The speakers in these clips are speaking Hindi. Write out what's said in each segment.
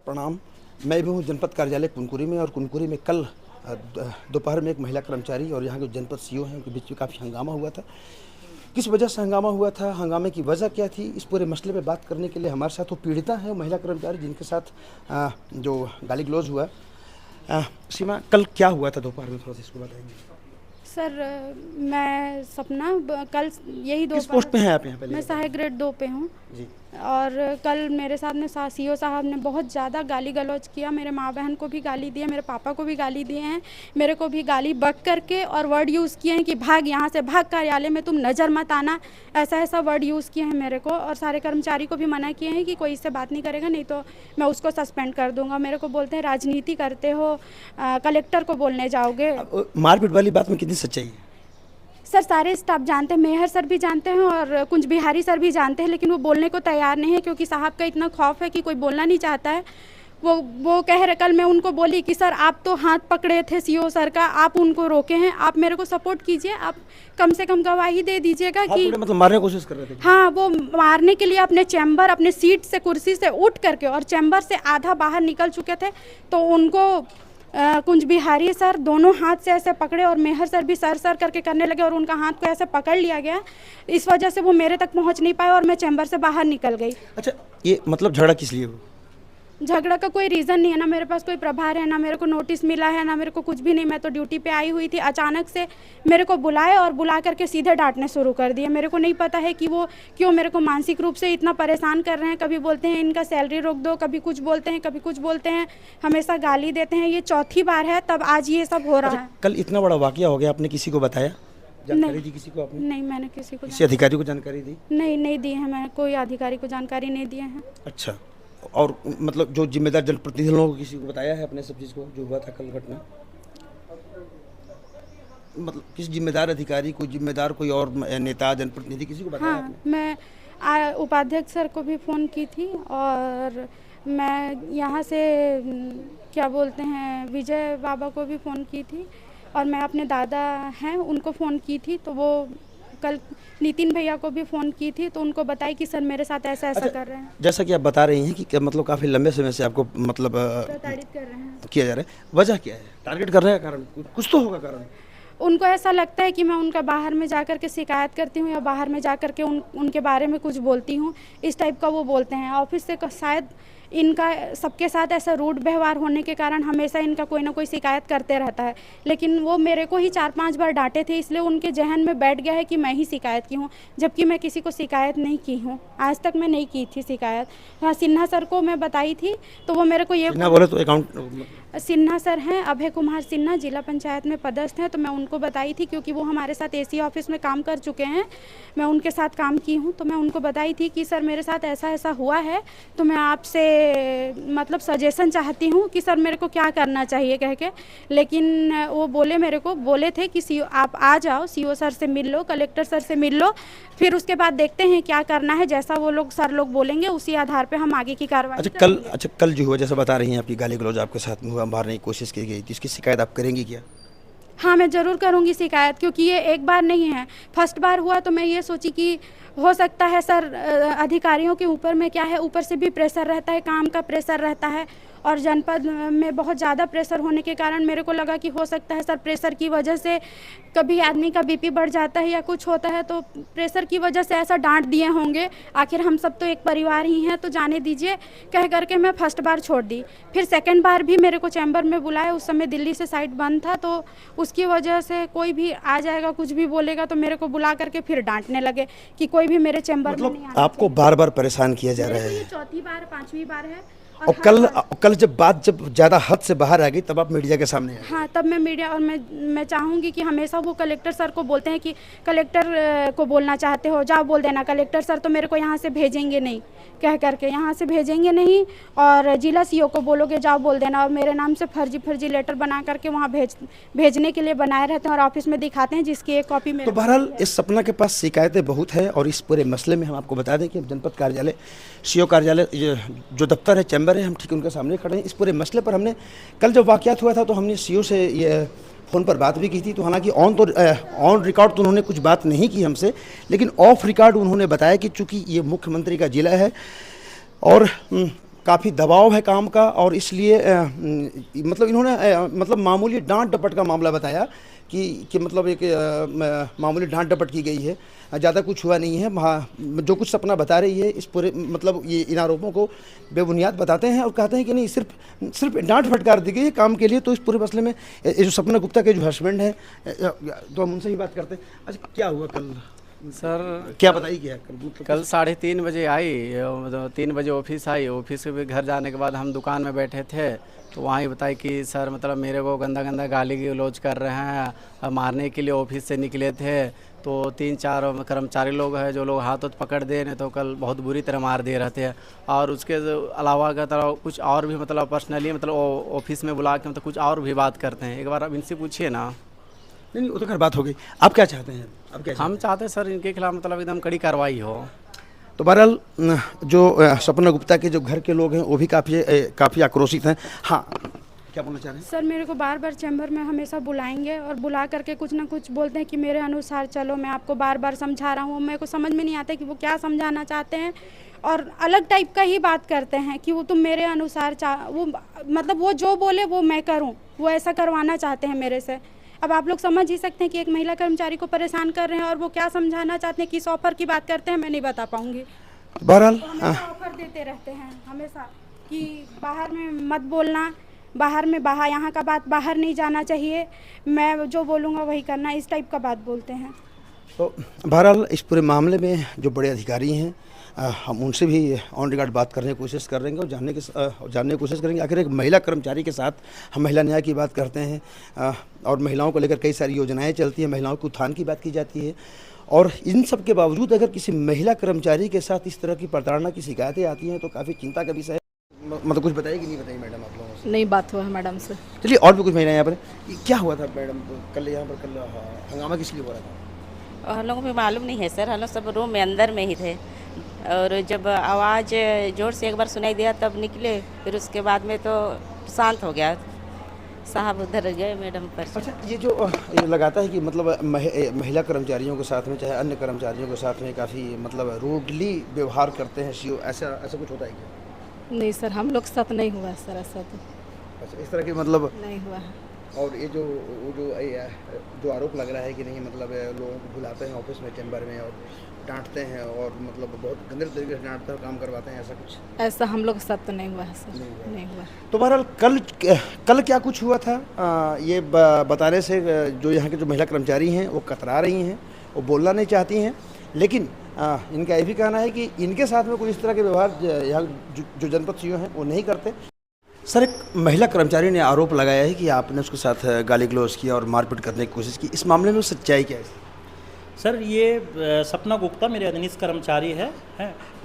प्रणाम। मैं भी हूँ जनपद कार्यालय कुनकुरी में, और कुनकुरी में कल दोपहर में एक महिला कर्मचारी और यहाँ के जनपद सीओ हैं उनके बीच में काफ़ी हंगामा हुआ था। किस वजह से हंगामा हुआ था, हंगामे की वजह क्या थी, इस पूरे मसले पे बात करने के लिए हमारे साथ वो पीड़िता है, महिला कर्मचारी जिनके साथ जो गाली गलौज हुआ। सीमा, कल क्या हुआ था दोपहर में, थोड़ा सा इसको बताएंगे। सर, मैं सपना कल यही किस पोस्ट पे हैं आप यहाँ पे? मैं सहायक ग्रेड 2 पे हूँ जी। और कल मेरे साथ में सीओ साहब ने बहुत ज़्यादा गाली गलौज किया। मेरे माँ बहन को भी गाली दी है, मेरे पापा को भी गाली दिए हैं, मेरे को भी गाली बक करके और वर्ड यूज़ किए हैं कि भाग यहाँ से, भाग कार्यालय में, तुम नज़र मत आना, ऐसा ऐसा वर्ड यूज़ किए हैं मेरे को। और सारे कर्मचारी को भी मना किए हैं कि कोई इससे बात नहीं करेगा, नहीं तो मैं उसको सस्पेंड कर दूंगा। मेरे को बोलते हैं राजनीति करते हो, कलेक्टर को बोलने जाओगे। मारपीट वाली बात में कितनी सच्चाई है? सर, सारे स्टाफ जानते हैं, मेहर सर भी जानते हैं और कुंज बिहारी सर भी जानते हैं, लेकिन वो बोलने को तैयार नहीं है क्योंकि साहब का इतना खौफ है कि कोई बोलना नहीं चाहता है। वो कह रहे, कल मैं उनको बोली कि सर आप तो हाथ पकड़े थे सीओ सर का, आप उनको रोके हैं, आप मेरे को सपोर्ट कीजिए, आप कम से कम गवाही दे दीजिएगा कि मतलब मारने की कोशिश कर रहे थे। हाँ, वो मारने के लिए अपने चैम्बर, अपने सीट से, कुर्सी से उठ करके और चैम्बर से आधा बाहर निकल चुके थे, तो उनको कुंज बिहारी सर दोनों हाथ से ऐसे पकड़े और मेहर सर भी सर करके करने लगे और उनका हाथ को ऐसे पकड़ लिया गया। इस वजह से वो मेरे तक पहुंच नहीं पाए और मैं चैम्बर से बाहर निकल गई। अच्छा, ये मतलब झगड़ा किस लिए हुआ? झगड़ा का कोई रीज़न नहीं है, ना मेरे पास कोई प्रभार है, ना मेरे को नोटिस मिला है, ना मेरे को कुछ भी नहीं। मैं तो ड्यूटी पे आई हुई थी, अचानक से मेरे को बुलाए और बुला करके सीधे डांटने शुरू कर दिए। मेरे को नहीं पता है कि वो क्यों मेरे को मानसिक रूप से इतना परेशान कर रहे हैं। कभी बोलते हैं इनका सैलरी रोक दो, कभी कुछ बोलते हैं, कभी कुछ बोलते हैं, हमेशा गाली देते हैं। ये चौथी बार है, तब आज ये सब हो रहा है। कल इतना बड़ा वाकया हो गया, आपने किसी को बताया, जानकारी दी किसी को आपने? नहीं, मैंने किसी अधिकारी को जानकारी दी? नहीं दी है, मैं कोई अधिकारी को जानकारी नहीं दिए हैं। अच्छा, और मतलब जो जिम्मेदार जनप्रतिनिधि लोगों को किसी को बताया है अपने सब चीज़ को, जो हुआ था कल घटना? मतलब किस जिम्मेदार अधिकारी को, जिम्मेदार कोई और नेता, जनप्रतिनिधि, किसी को बताया? हाँ, मैं उपाध्यक्ष सर को भी फ़ोन की थी और मैं यहाँ से क्या बोलते हैं विजय बाबा को भी फ़ोन की थी और मैं अपने दादा हैं उनको फ़ोन की थी, तो वो कल नितिन भैया को भी फ़ोन की थी, तो उनको बताई कि सर मेरे साथ ऐसा कर रहे हैं। जैसा कि आप बता रही हैं कि मतलब काफ़ी लंबे समय से आपको मतलब प्रताड़ित कर रहे हैं, किया जा रहा है, वजह क्या है? टारगेट कर रहे हैं, कारण कुछ तो होगा कारण। उनको ऐसा लगता है कि मैं उनका बाहर में जा कर के शिकायत करती हूँ या बाहर में जा कर के उनके बारे में कुछ बोलती हूँ, इस टाइप का वो बोलते हैं। ऑफिस से शायद इनका सबके साथ ऐसा रूड व्यवहार होने के कारण हमेशा इनका कोई ना कोई शिकायत करते रहता है, लेकिन वो मेरे को ही 4-5 बार डांटे थे, इसलिए उनके जहन में बैठ गया है कि मैं ही शिकायत की हूँ, जबकि मैं किसी को शिकायत नहीं की हूँ, आज तक मैं नहीं की थी शिकायत। हाँ, सिन्हा सर को मैं बताई थी, तो वो मेरे को ये बोले तो अकाउंट सिन्हा सर हैं, अभय कुमार सिन्हा, जिला पंचायत में पदस्थ हैं, तो मैं उनको बताई थी क्योंकि वो हमारे साथ एसी ऑफिस में काम कर चुके हैं, मैं उनके साथ काम की हूँ, तो मैं उनको बताई थी कि सर मेरे साथ ऐसा ऐसा हुआ है, तो मैं आपसे मतलब सजेशन चाहती हूँ कि सर मेरे को क्या करना चाहिए कह के। लेकिन वो बोले थे कि सीओ आप आ जाओ, सीओ सर से मिल लो, कलेक्टर सर से मिल लो, फिर उसके बाद देखते हैं क्या करना है, जैसा वो लोग सर लोग बोलेंगे उसी आधार पे हम आगे की कार्रवाई। कल जो हुआ, जैसा बता रही हैं आपकी गाली गलौज आपके साथ में हुआ, मारने की कोशिश की गई थी, इसकी शिकायत आप करेंगी क्या? हाँ, मैं ज़रूर करूँगी शिकायत, क्योंकि ये एक बार नहीं है, फर्स्ट बार हुआ, तो मैं ये सोची कि हो सकता है सर अधिकारियों के ऊपर में क्या है, ऊपर से भी प्रेशर रहता है, काम का प्रेशर रहता है और जनपद में बहुत ज़्यादा प्रेशर होने के कारण मेरे को लगा कि हो सकता है सर प्रेशर की वजह से कभी आदमी का बीपी बढ़ जाता है या कुछ होता है, तो प्रेशर की वजह से ऐसा डांट दिए होंगे। आखिर हम सब तो एक परिवार ही हैं, तो जाने दीजिए कह करके मैं फर्स्ट बार छोड़ दी। फिर सेकंड बार भी मेरे को चैम्बर में बुलाया, उस समय दिल्ली से साइट बंद था, तो उसकी वजह से कोई भी आ जाएगा, कुछ भी बोलेगा, तो मेरे को बुला करके फिर डांटने लगे कि कोई भी मेरे चैम्बर में नहीं आना। आपको बार बार परेशान किया जा रहा है? चौथी बार 5वीं बार है। और कल जब ज़्यादा हद से बाहर आ गई तब आप मीडिया के सामने आए? हाँ, तब मैं मीडिया, और मैं चाहूँगी कि हमेशा वो कलेक्टर सर को बोलते हैं कि कलेक्टर को बोलना चाहते हो जाओ बोल देना, कलेक्टर सर तो मेरे को यहाँ से भेजेंगे नहीं कह करके, यहाँ से भेजेंगे नहीं, और जिला सीओ को बोलोगे जाओ बोल देना, और मेरे नाम से फर्जी लेटर बना करके वहाँ भेजने के लिए बनाए रहते हैं और ऑफिस में दिखाते हैं, जिसकी एक कॉपी में। तो बहरहाल इस सपना के पास शिकायतें बहुत है और इस पूरे मसले में हम आपको बता दें कि जनपद कार्यालय, सीओ कार्यालय, जो दफ्तर है, चैम्बर है, हम ठीक उनके सामने खड़े हैं। इस पूरे मसले पर हमने कल जब वाक़यात हुआ था तो हमने सीओ से ये फ़ोन पर बात भी की थी, तो हालांकि ऑन रिकॉर्ड तो उन्होंने कुछ बात नहीं की हमसे, लेकिन ऑफ रिकॉर्ड उन्होंने बताया कि चूँकि ये मुख्यमंत्री का ज़िला है और काफ़ी दबाव है काम का और इसलिए मतलब इन्होंने मतलब मामूली डांट डपट का मामला बताया कि मतलब एक मामूली डांट डपट की गई है, ज़्यादा कुछ हुआ नहीं है। जो कुछ सपना बता रही है इस पूरे मतलब ये इन आरोपों को बेबुनियाद बताते हैं और कहते हैं कि नहीं सिर्फ डांट फटकार दी गई है काम के लिए। तो इस पूरे मसले में ये जो सपना गुप्ता के जो हस्बैंड हैं तो हम उनसे ही बात करते हैं। अच्छा, क्या हुआ कल सर? क्या बताइए क्या कल 3:30 बजे आई, 3 बजे ऑफिस आई। ऑफिस से भी घर जाने के बाद हम दुकान में बैठे थे तो वहाँ ही बताई कि सर मतलब मेरे को गंदा गंदा गाली गलौज कर रहे हैं, मारने के लिए ऑफिस से निकले थे। तो 3-4 कर्मचारी लोग हैं जो लोग हाथ पकड़ दे रहे, तो कल बहुत बुरी तरह मार दे रहे थे। और उसके अलावा का तरह कुछ और भी मतलब पर्सनली मतलब ऑफिस में बुला के मतलब कुछ और भी बात करते हैं। एक बार अब इनसे पूछिए ना। नहीं, वो तो खैर बात हो गई। आप क्या चाहते हैं? अब क्या हम चाहते हैं सर इनके खिलाफ मतलब एकदम कड़ी कार्रवाई हो। तो बहरहाल जो सपना गुप्ता के जो घर के लोग हैं वो भी काफ़ी आक्रोशित हैं। हाँ, क्या बोलना चाह रहे हैं? सर मेरे को बार बार चैम्बर में हमेशा बुलाएंगे और बुला करके कुछ ना कुछ बोलते हैं कि मेरे अनुसार चलो, मैं आपको बार बार समझा रहा हूँ। मेरे को समझ में नहीं आता कि वो क्या समझाना चाहते हैं और अलग टाइप का ही बात करते हैं कि वो तुम मेरे अनुसार वो मतलब वो जो बोले वो मैं करूँ, वो ऐसा करवाना चाहते हैं मेरे से। अब आप लोग समझ ही सकते हैं कि एक महिला कर्मचारी को परेशान कर रहे हैं और वो क्या समझाना चाहते हैं, किस ऑफर की बात करते हैं मैं नहीं बता पाऊँगी। बहरहाल ऑफर देते रहते हैं हमेशा कि बाहर में मत बोलना, बाहर में यहाँ का बात बाहर नहीं जाना चाहिए, मैं जो बोलूँगा वही करना, इस टाइप का बात बोलते हैं। तो बहरहाल इस पूरे मामले में जो बड़े अधिकारी हैं हम उनसे भी ऑन रिकॉर्ड बात करने की कोशिश करेंगे और जानने की कोशिश करेंगे। आखिर एक महिला कर्मचारी के साथ हम महिला न्याय की बात करते हैं और महिलाओं को लेकर कई सारी योजनाएं चलती हैं, महिलाओं के उत्थान की बात की जाती है। और इन सब के बावजूद अगर किसी महिला कर्मचारी के साथ इस तरह की प्रताड़ना की शिकायतें आती हैं तो काफ़ी चिंता का विषय है। मतलब कुछ बताइए कि नहीं बताइए मैडम आप लोगों से? नहीं बात हुआ है मैडम से। चलिए, और भी कुछ महिलाएं यहाँ पर क्या हुआ था मैडम कल यहाँ पर? कल हंगामा किस लिए हो रहा था? और हम लोगों को मालूम नहीं है सर, हम लोग सब रूम में अंदर में ही थे और जब आवाज़ ज़ोर से एक बार सुनाई दिया तब निकले, फिर उसके बाद में तो शांत हो गया। साहब उधर गए मैडम पर। अच्छा, ये जो ये लगाता है कि मतलब महिला कर्मचारियों के साथ में चाहे अन्य कर्मचारियों के साथ में काफ़ी मतलब रूडली व्यवहार करते हैं सीओ, ऐसा कुछ होता है क्या? नहीं सर, हम लोग साथ नहीं हुआ सर ऐसा तो। अच्छा, इस तरह की मतलब नहीं हुआ है। और ये जो आरोप लग रहा है कि नहीं मतलब लोगों को बुलाते हैं ऑफिस में चैम्बर में और डांटते हैं और मतलब बहुत गंदे तरीके से डांटते हैं, काम करवाते हैं, ऐसा कुछ? ऐसा हम लोग साथ तो नहीं हुआ है सर, नहीं हुआ। तो बहरहाल कल क्या कुछ हुआ था ये बताने से जो यहाँ के जो महिला कर्मचारी हैं वो कतरा रही हैं, वो बोलना नहीं चाहती हैं। लेकिन इनका ये भी कहना है कि इनके साथ में कोई इस तरह के व्यवहार यहाँ जो जनपद सीओ हैं वो नहीं करते। सर, एक महिला कर्मचारी ने आरोप लगाया है कि आपने उसके साथ गाली गलौज किया और मारपीट करने की कोशिश की, इस मामले में सच्चाई क्या है? सर, ये सपना गुप्ता मेरे अधीनस्थ कर्मचारी हैं,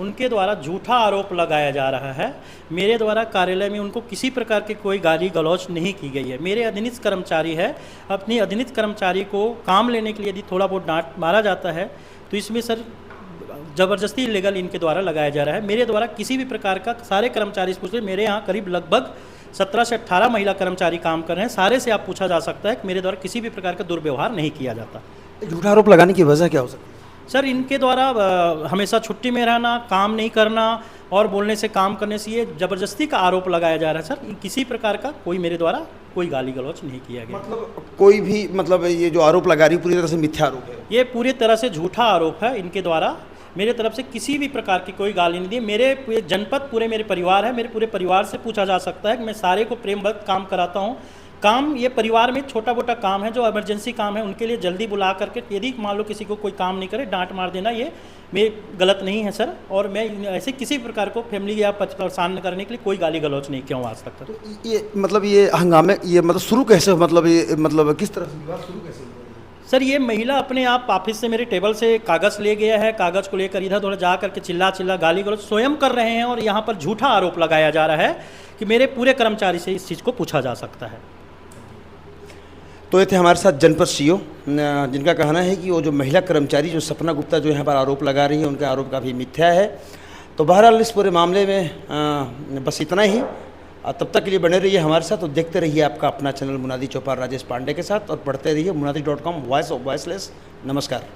उनके द्वारा झूठा आरोप लगाया जा रहा है। मेरे द्वारा कार्यालय में उनको किसी प्रकार की कोई गाली गलौज नहीं की गई है। मेरे अधीनस्थ कर्मचारी है, अपनी अधीनस्थ कर्मचारी को काम लेने के लिए यदि थोड़ा बहुत डांट मारा जाता है तो इसमें सर ज़बरदस्ती इलीगल इनके द्वारा लगाया जा रहा है। मेरे द्वारा किसी भी प्रकार का, सारे कर्मचारी पूछ रहे, मेरे यहाँ करीब लगभग 17 से 18 महिला कर्मचारी काम कर रहे हैं, सारे से आप पूछा जा सकता है कि मेरे द्वारा किसी भी प्रकार का दुर्व्यवहार नहीं किया जाता। झूठा आरोप लगाने की वजह क्या हो सकती है? सर, इनके द्वारा हमेशा छुट्टी में रहना, काम नहीं करना और बोलने से काम करने से ये ज़बरदस्ती का आरोप लगाया जा रहा है। सर, किसी प्रकार का कोई मेरे द्वारा कोई गाली गलौज नहीं किया गया। मतलब कोई भी मतलब ये जो आरोप लगा रही पूरी तरह से मिथ्या आरोप है? ये पूरी तरह से झूठा आरोप है। इनके द्वारा मेरे तरफ से किसी भी प्रकार की कोई गाली नहीं दी। मेरे जनपद पूरे मेरे परिवार है, मेरे पूरे परिवार से पूछा जा सकता है कि मैं सारे को प्रेमवत काम कराता हूँ। काम ये परिवार में छोटा मोटा काम है, जो इमरजेंसी काम है उनके लिए जल्दी बुला करके, यदि मान लो किसी को कोई काम नहीं करे डांट मार देना, ये मैं गलत नहीं है सर। और मैं ऐसे किसी प्रकार को फैमिली या परेशान करने के लिए कोई गाली गलौज नहीं किया हूँ आज तक। तो ये मतलब ये हंगामे ये मतलब शुरू कैसे, मतलब ये मतलब किस तरह से विवाद शुरू कैसे हुआ? सर, ये महिला अपने आप ऑफिस से मेरे टेबल से कागज़ ले गया है, कागज़ को लेकर इधर उधर जा करके चिल्ला गाली गलौज स्वयं कर रहे हैं और यहाँ पर झूठा आरोप लगाया जा रहा है कि मेरे पूरे कर्मचारी से इस चीज़ को पूछा जा सकता है। तो ये थे हमारे साथ जनपद सीओ, जिनका कहना है कि वो जो महिला कर्मचारी जो सपना गुप्ता जो यहाँ पर आरोप लगा रही है उनका आरोप काफ़ी मिथ्या है। तो बहरहाल इस पूरे मामले में बस इतना ही। तब तक के लिए बने रहिए हमारे साथ और देखते रहिए आपका अपना चैनल मुनादी चौपाल राजेश पांडे के साथ, और पढ़ते रहिए munadi.com, वॉइस ऑफ वॉइसलेस। नमस्कार।